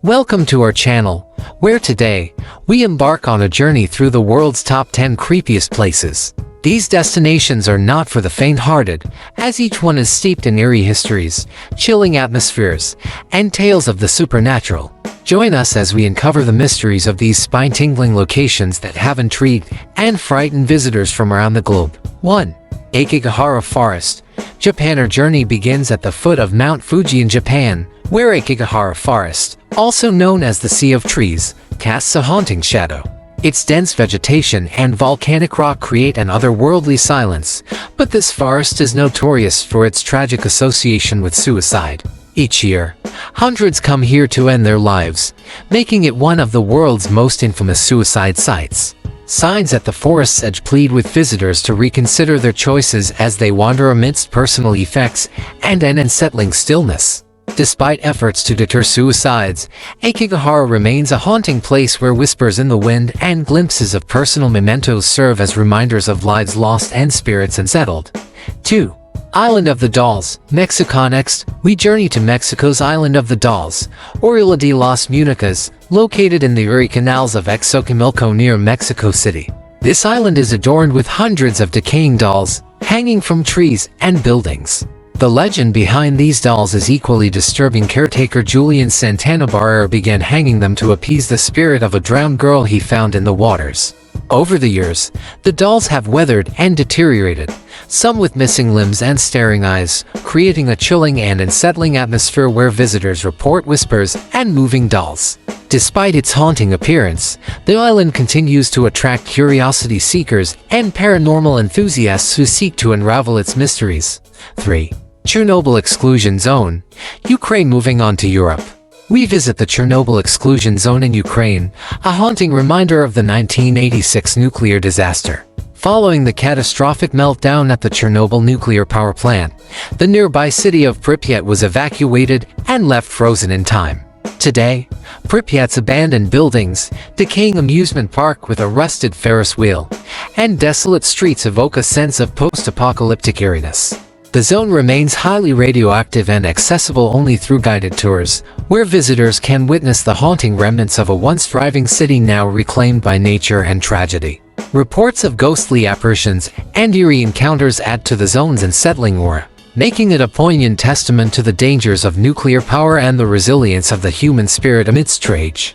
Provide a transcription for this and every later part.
Welcome to our channel, where today, we embark on a journey through the world's top 10 creepiest places. These destinations are not for the faint-hearted, as each one is steeped in eerie histories, chilling atmospheres, and tales of the supernatural. Join us as we uncover the mysteries of these spine-tingling locations that have intrigued and frightened visitors from around the globe. 1. Aokigahara Forest, Japan. Our journey begins at the foot of Mount Fuji in Japan, where Aokigahara Forest, also known as the Sea of Trees, casts a haunting shadow. Its dense vegetation and volcanic rock create an otherworldly silence, but this forest is notorious for its tragic association with suicide. Each year, hundreds come here to end their lives, making it one of the world's most infamous suicide sites. Signs at the forest's edge plead with visitors to reconsider their choices as they wander amidst personal effects and an unsettling stillness. Despite efforts to deter suicides, Aokigahara remains a haunting place where whispers in the wind and glimpses of personal mementos serve as reminders of lives lost and spirits unsettled. 2. Island of the Dolls, Mexico. Next, we journey to Mexico's Island of the Dolls, or Isla de las Muñecas, located in the eerie canals of Xochimilco near Mexico City. This island is adorned with hundreds of decaying dolls, hanging from trees and buildings. The legend behind these dolls is equally disturbing. Caretaker Julian Santana Barrera began hanging them to appease the spirit of a drowned girl he found in the waters. Over the years, the dolls have weathered and deteriorated, some with missing limbs and staring eyes, creating a chilling and unsettling atmosphere where visitors report whispers and moving dolls. Despite its haunting appearance, the island continues to attract curiosity seekers and paranormal enthusiasts who seek to unravel its mysteries. 3. Chernobyl Exclusion Zone, Ukraine. Moving on to Europe, we visit the Chernobyl Exclusion Zone in Ukraine, a haunting reminder of the 1986 nuclear disaster. Following the catastrophic meltdown at the Chernobyl nuclear power plant, the nearby city of Pripyat was evacuated and left frozen in time. Today, Pripyat's abandoned buildings, decaying amusement park with a rusted Ferris wheel, and desolate streets evoke a sense of post-apocalyptic eeriness. The zone remains highly radioactive and accessible only through guided tours, where visitors can witness the haunting remnants of a once thriving city now reclaimed by nature and tragedy. Reports of ghostly apparitions and eerie encounters add to the zone's unsettling aura, making it a poignant testament to the dangers of nuclear power and the resilience of the human spirit amidst rage.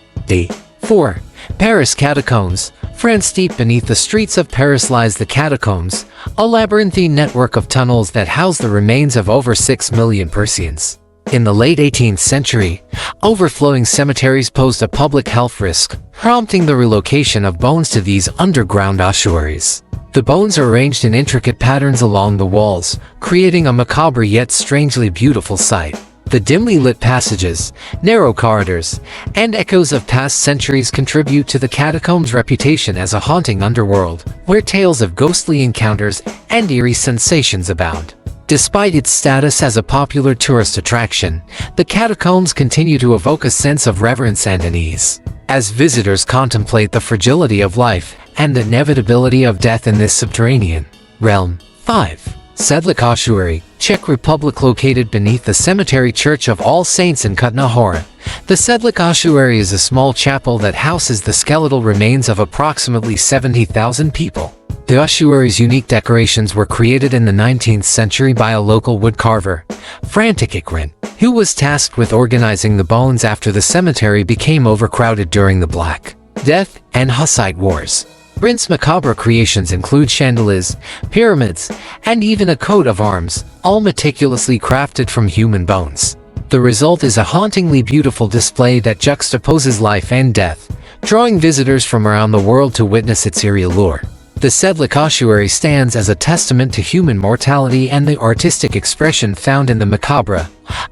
4. Paris Catacombs, France. Deep beneath the streets of Paris lies the Catacombs, a labyrinthine network of tunnels that house the remains of over 6 million persons. In the late 18th century, overflowing cemeteries posed a public health risk, prompting the relocation of bones to these underground ossuaries. The bones are arranged in intricate patterns along the walls, creating a macabre yet strangely beautiful sight. The dimly lit passages, narrow corridors, and echoes of past centuries contribute to the catacombs' reputation as a haunting underworld, where tales of ghostly encounters and eerie sensations abound. Despite its status as a popular tourist attraction, the catacombs continue to evoke a sense of reverence and unease, as visitors contemplate the fragility of life and the inevitability of death in this subterranean realm. 5. Sedlec Ossuary, Czech Republic. Located beneath the cemetery Church of All Saints in Kutná Hora, the Sedlec Ossuary is a small chapel that houses the skeletal remains of approximately 70,000 people. The ossuary's unique decorations were created in the 19th century by a local woodcarver, František Ikrin, who was tasked with organizing the bones after the cemetery became overcrowded during the Black Death and Hussite Wars. Prince macabre creations include chandeliers, pyramids, and even a coat of arms, all meticulously crafted from human bones. The result is a hauntingly beautiful display that juxtaposes life and death, drawing visitors from around the world to witness its eerie allure. The Sedlec Ossuary stands as a testament to human mortality and the artistic expression found in the macabre,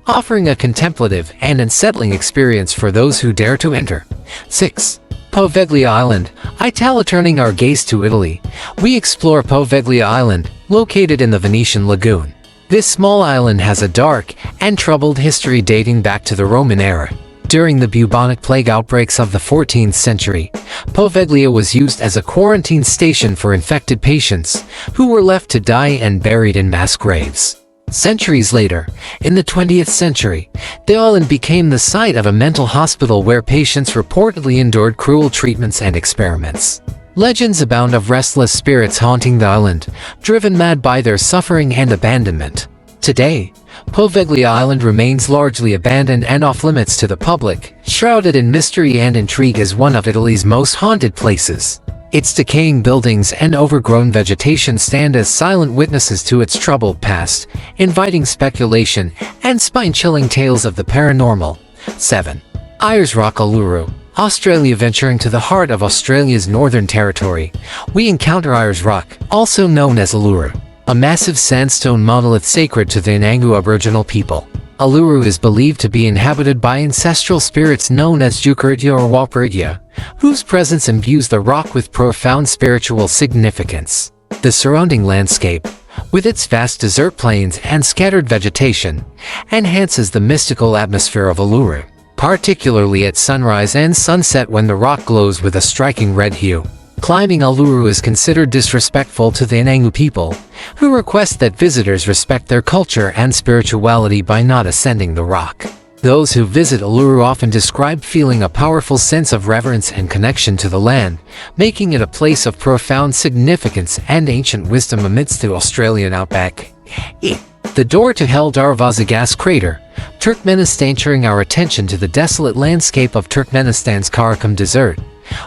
offering a contemplative and unsettling experience for those who dare to enter. 6. Poveglia Island, Italy. Turning our gaze to Italy, we explore Poveglia Island, located in the Venetian lagoon. This small island has a dark and troubled history dating back to the Roman era. During the bubonic plague outbreaks of the 14th century, Poveglia was used as a quarantine station for infected patients, who were left to die and buried in mass graves. Centuries later, in the 20th century, the island became the site of a mental hospital where patients reportedly endured cruel treatments and experiments. Legends abound of restless spirits haunting the island, driven mad by their suffering and abandonment. Today, Poveglia Island remains largely abandoned and off-limits to the public, shrouded in mystery and intrigue as one of Italy's most haunted places. Its decaying buildings and overgrown vegetation stand as silent witnesses to its troubled past, inviting speculation and spine-chilling tales of the paranormal. 7. Ayers Rock, Uluru, Australia. Venturing to the heart of Australia's Northern Territory, we encounter Ayers Rock, also known as Uluru, a massive sandstone monolith sacred to the Inangu Aboriginal people. Uluru is believed to be inhabited by ancestral spirits known as Jukuritya or Walperitya, whose presence imbues the rock with profound spiritual significance. The surrounding landscape, with its vast desert plains and scattered vegetation, enhances the mystical atmosphere of Uluru, particularly at sunrise and sunset when the rock glows with a striking red hue. Climbing Uluru is considered disrespectful to the Inangu people, who request that visitors respect their culture and spirituality by not ascending the rock. Those who visit Uluru often describe feeling a powerful sense of reverence and connection to the land, making it a place of profound significance and ancient wisdom amidst the Australian outback. The door to hell. Darvaza gas crater, Turkmenistan. Turning our attention to the desolate landscape of Turkmenistan's Karakum Desert,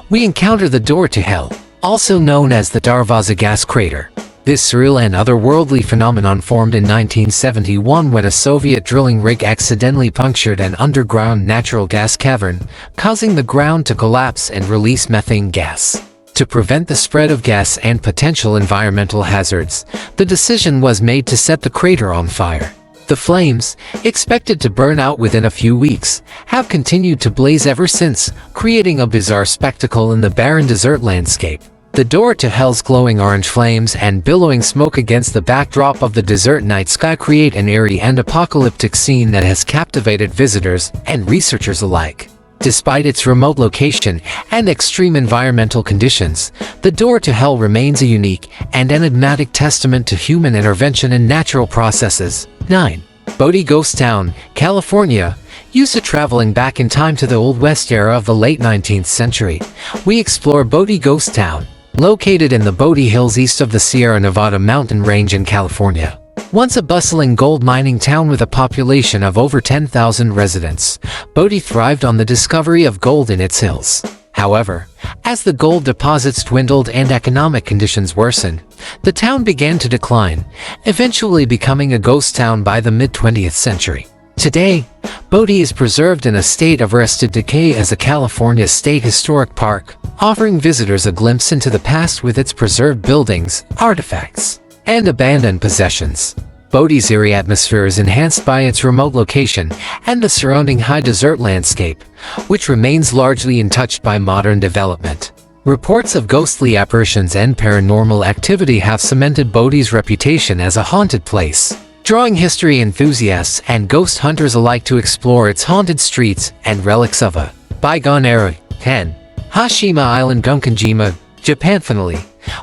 we encounter the door to hell, also known as the Darvaza gas crater. This surreal and otherworldly phenomenon formed in 1971 when a Soviet drilling rig accidentally punctured an underground natural gas cavern, causing the ground to collapse and release methane gas. To prevent the spread of gas and potential environmental hazards, the decision was made to set the crater on fire. The flames, expected to burn out within a few weeks, have continued to blaze ever since, creating a bizarre spectacle in the barren desert landscape. The door to hell's glowing orange flames and billowing smoke against the backdrop of the desert night sky create an eerie and apocalyptic scene that has captivated visitors and researchers alike. Despite its remote location and extreme environmental conditions, the door to hell remains a unique and enigmatic testament to human intervention in natural processes. 9. Bodie Ghost Town, California. Used to traveling back in time to the Old West era of the late 19th century, we explore Bodie Ghost Town, located in the Bodie Hills east of the Sierra Nevada mountain range in California. Once a bustling gold mining town with a population of over 10,000 residents, Bodie thrived on the discovery of gold in its hills. However, as the gold deposits dwindled and economic conditions worsened, the town began to decline, eventually becoming a ghost town by the mid-20th century. Today, Bodie is preserved in a state of arrested decay as a California State Historic Park, offering visitors a glimpse into the past with its preserved buildings, artifacts, and abandoned possessions. Bodie's eerie atmosphere is enhanced by its remote location and the surrounding high desert landscape, which remains largely untouched by modern development. Reports of ghostly apparitions and paranormal activity have cemented Bodie's reputation as a haunted place, drawing history enthusiasts and ghost hunters alike to explore its haunted streets and relics of a bygone era. 10. Hashima Island, Gunkanjima, Japan. Finally,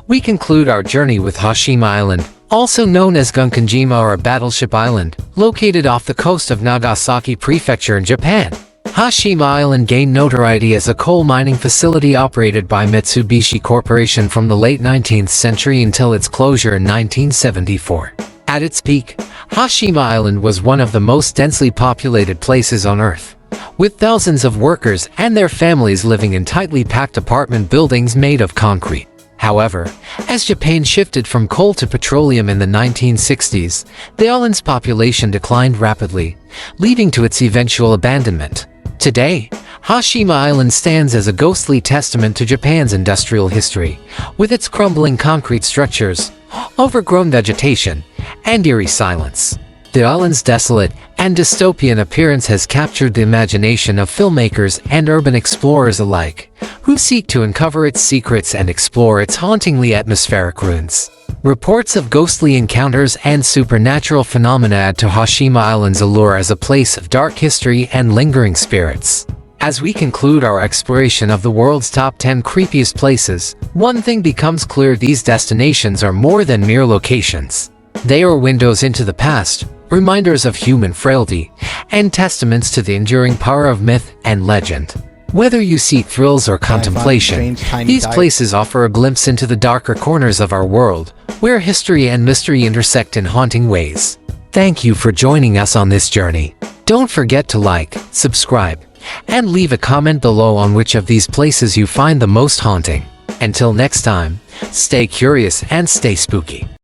we conclude our journey with Hashima Island, also known as Gunkanjima or Battleship Island, located off the coast of Nagasaki Prefecture in Japan. Hashima Island gained notoriety as a coal mining facility operated by Mitsubishi Corporation from the late 19th century until its closure in 1974. At its peak, Hashima Island was one of the most densely populated places on Earth, with thousands of workers and their families living in tightly packed apartment buildings made of concrete. However, as Japan shifted from coal to petroleum in the 1960s, the island's population declined rapidly, leading to its eventual abandonment. Today, Hashima Island stands as a ghostly testament to Japan's industrial history, with its crumbling concrete structures, overgrown vegetation, and eerie silence. The island's desolate and dystopian appearance has captured the imagination of filmmakers and urban explorers alike, who seek to uncover its secrets and explore its hauntingly atmospheric ruins. Reports of ghostly encounters and supernatural phenomena add to Hashima Island's allure as a place of dark history and lingering spirits. As we conclude our exploration of the world's top 10 creepiest places, one thing becomes clear: these destinations are more than mere locations. They are windows into the past, reminders of human frailty, and testaments to the enduring power of myth and legend. Whether you seek thrills or contemplation, these places offer a glimpse into the darker corners of our world, where history and mystery intersect in haunting ways. Thank you for joining us on this journey. Don't forget to like, subscribe, and leave a comment below on which of these places you find the most haunting. Until next time, stay curious and stay spooky.